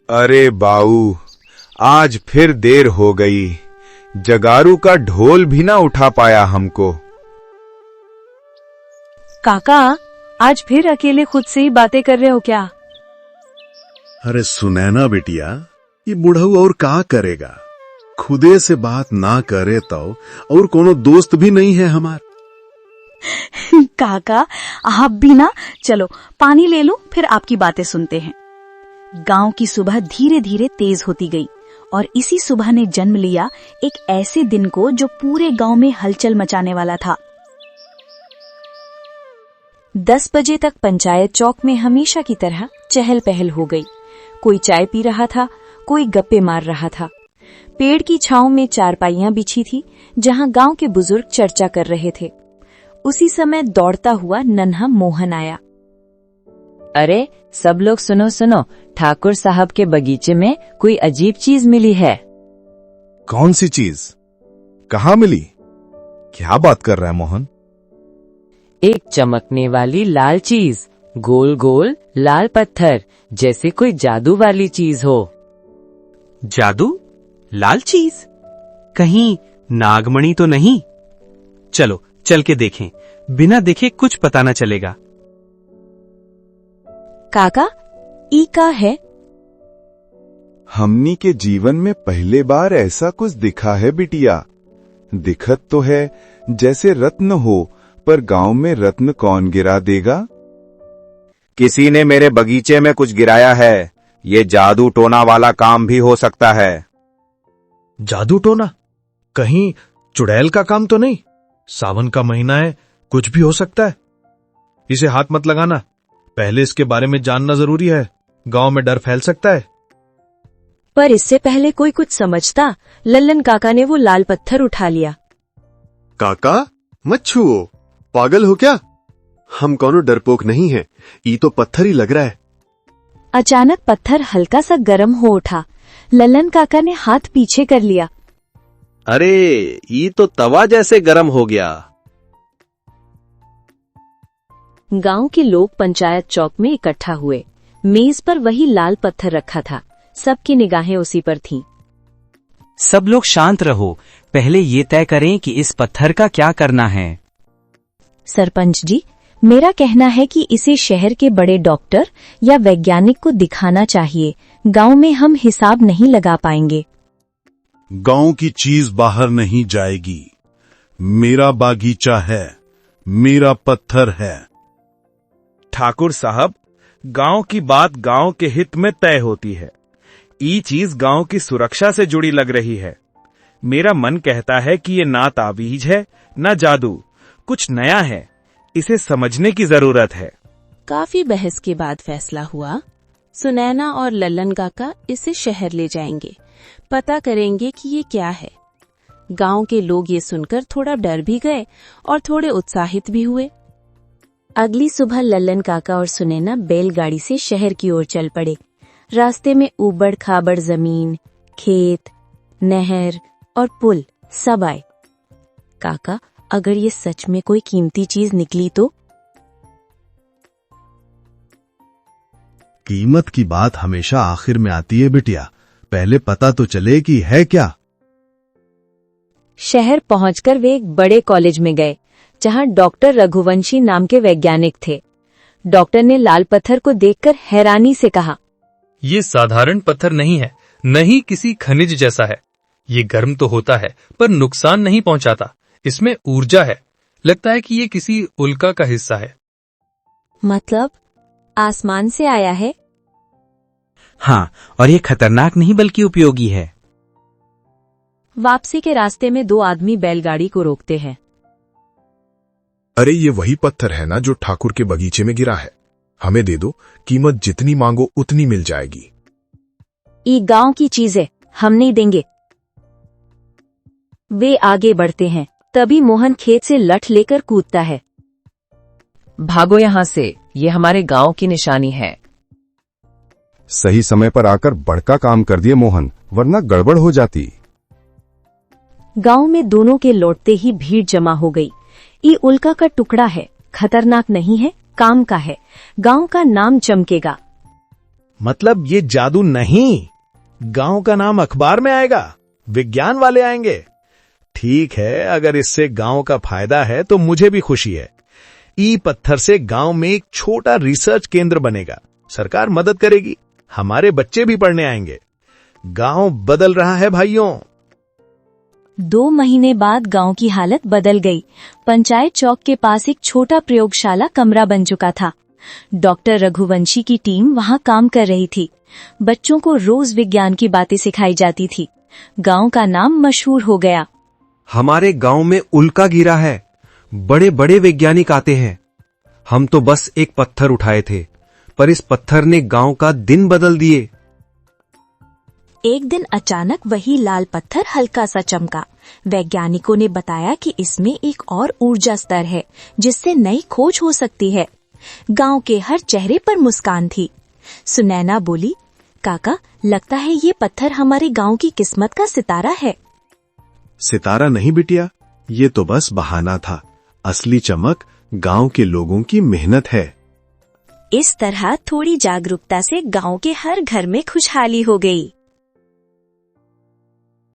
अरे बाऊ, आज फिर देर हो गई। जगारू का ढोल भी ना उठा पाया हमको। काका, आज फिर अकेले खुद से ही बातें कर रहे हो क्या? अरे सुनैना बेटिया, ये बुढ़ऊ और का करेगा? खुदे से बात ना करे तो और कोनो दोस्त भी नहीं है हमार। काका, आप भी ना, चलो पानी ले लो, फिर आपकी बातें सुनते हैं। गांव की सुबह धीरे धीरे तेज होती गई और इसी सुबह ने जन्म लिया एक ऐसे दिन को जो पूरे गांव में हलचल मचाने वाला था। 10 बजे तक पंचायत चौक में हमेशा की तरह चहल पहल हो गई। कोई चाय पी रहा था, कोई गप्पे मार रहा था। पेड़ की छांव में चारपाइयां बिछी थी जहां गांव के बुजुर्ग चर्चा कर रहे थे। उसी समय दौड़ता हुआ नन्हा मोहन आया। अरे सब लोग सुनो सुनो, ठाकुर साहब के बगीचे में कोई अजीब चीज मिली है। कौन सी चीज? कहाँ मिली? क्या बात कर रहा है मोहन? एक चमकने वाली लाल चीज, गोल गोल लाल पत्थर, जैसे कोई जादू वाली चीज हो। जादू? लाल चीज? कहीं नागमणि तो नहीं? चलो चल के देखें, बिना देखे कुछ पता न चलेगा। काका, ई का है? हमनी के जीवन में पहले बार ऐसा कुछ दिखा है बिटिया। दिखत तो है जैसे रत्न हो, पर गांव में रत्न कौन गिरा देगा? किसी ने मेरे बगीचे में कुछ गिराया है। ये जादू टोना वाला काम भी हो सकता है। जादू टोना? कहीं चुड़ैल का काम तो नहीं? सावन का महीना है, कुछ भी हो सकता है। इसे हाथ मत लगाना, पहले इसके बारे में जानना जरूरी है। गांव में डर फैल सकता है। पर इससे पहले कोई कुछ समझता, लल्लन काका ने वो लाल पत्थर उठा लिया। काका मत छुओ, पागल हो क्या? हम कौनो डरपोक नहीं है, ये तो पत्थर ही लग रहा है। अचानक पत्थर हल्का सा गर्म हो उठा। लल्लन काका ने हाथ पीछे कर लिया। अरे ये तो तवा जैसे गर्म हो गया। गांव के लोग पंचायत चौक में इकट्ठा हुए। मेज पर वही लाल पत्थर रखा था। सबकी निगाहें उसी पर थीं। सब लोग शांत रहो, पहले ये तय करें कि इस पत्थर का क्या करना है। सरपंच जी, मेरा कहना है कि इसे शहर के बड़े डॉक्टर या वैज्ञानिक को दिखाना चाहिए। गांव में हम हिसाब नहीं लगा पाएंगे। गांव की चीज बाहर नहीं जाएगी। मेरा बागीचा है, मेरा पत्थर है। ठाकुर साहब, गांव की बात गांव के हित में तय होती है। ये चीज गांव की सुरक्षा से जुड़ी लग रही है। मेरा मन कहता है कि ये ना तावीज है ना जादू, कुछ नया है। इसे समझने की जरूरत है। काफी बहस के बाद फैसला हुआ। सुनैना और लल्लन काका इसे शहर ले जाएंगे, पता करेंगे कि ये क्या है। गांव के लोग ये सुनकर थोड़ा डर भी गए और थोड़े उत्साहित भी हुए। अगली सुबह लल्लन काका और सुनैना बैलगाड़ी से शहर की ओर चल पड़े। रास्ते में ऊबड़ खाबड़ जमीन, खेत, नहर और पुल सब आए। काका, अगर ये सच में कोई कीमती चीज निकली तो? कीमत की बात हमेशा आखिर में आती है बिटिया, पहले पता तो चले कि है क्या। शहर पहुंचकर वे एक बड़े कॉलेज में गए जहां डॉक्टर रघुवंशी नाम के वैज्ञानिक थे। डॉक्टर ने लाल पत्थर को देखकर हैरानी से कहा, ये साधारण पत्थर नहीं है, न ही किसी खनिज जैसा है। ये गर्म तो होता है पर नुकसान नहीं पहुंचाता। इसमें ऊर्जा है। लगता है कि ये किसी उल्का का हिस्सा है। मतलब आसमान से आया है? हाँ, और ये खतरनाक नहीं बल्कि उपयोगी है। वापसी के रास्ते में 2 आदमी बैलगाड़ी को रोकते हैं। अरे ये वही पत्थर है ना जो ठाकुर के बगीचे में गिरा है। हमें दे दो, कीमत जितनी मांगो उतनी मिल जाएगी। ये गांव की चीजें हम नहीं देंगे। वे आगे बढ़ते हैं, तभी मोहन खेत से लठ लेकर कूदता है। भागो यहाँ से, ये हमारे गांव की निशानी है। सही समय पर आकर बड़का काम कर दिए मोहन, वरना गड़बड़ हो जाती। गांव में दोनों के लौटते ही भीड़ जमा हो गई। ये उल्का का टुकड़ा है, खतरनाक नहीं है, काम का है। गांव का नाम चमकेगा। मतलब ये जादू नहीं, गांव का नाम अखबार में आएगा, विज्ञान वाले आएंगे। ठीक है, अगर इससे गांव का फायदा है तो मुझे भी खुशी है। ई पत्थर से गांव में एक छोटा रिसर्च केंद्र बनेगा, सरकार मदद करेगी, हमारे बच्चे भी पढ़ने आएंगे। गांव बदल रहा है भाइयों। 2 महीने बाद गांव की हालत बदल गई। पंचायत चौक के पास एक छोटा प्रयोगशाला कमरा बन चुका था। डॉक्टर रघुवंशी की टीम वहां काम कर रही थी। बच्चों को रोज विज्ञान की बातें सिखाई जाती थी। गांव का नाम मशहूर हो गया। हमारे गांव में उल्का गिरा है, बड़े बड़े वैज्ञानिक आते हैं। हम तो बस एक पत्थर उठाए थे, पर इस पत्थर ने गांव का दिन बदल दिए। एक दिन अचानक वही लाल पत्थर हल्का सा चमका। वैज्ञानिकों ने बताया कि इसमें एक और ऊर्जा स्तर है जिससे नई खोज हो सकती है। गांव के हर चेहरे पर मुस्कान थी। सुनैना बोली, काका, लगता है ये पत्थर हमारे गांव की किस्मत का सितारा है। सितारा नहीं बिटिया, ये तो बस बहाना था। असली चमक गांव के लोगों की मेहनत है। इस तरह थोड़ी जागरूकता से गांव के हर घर में खुशहाली हो गई।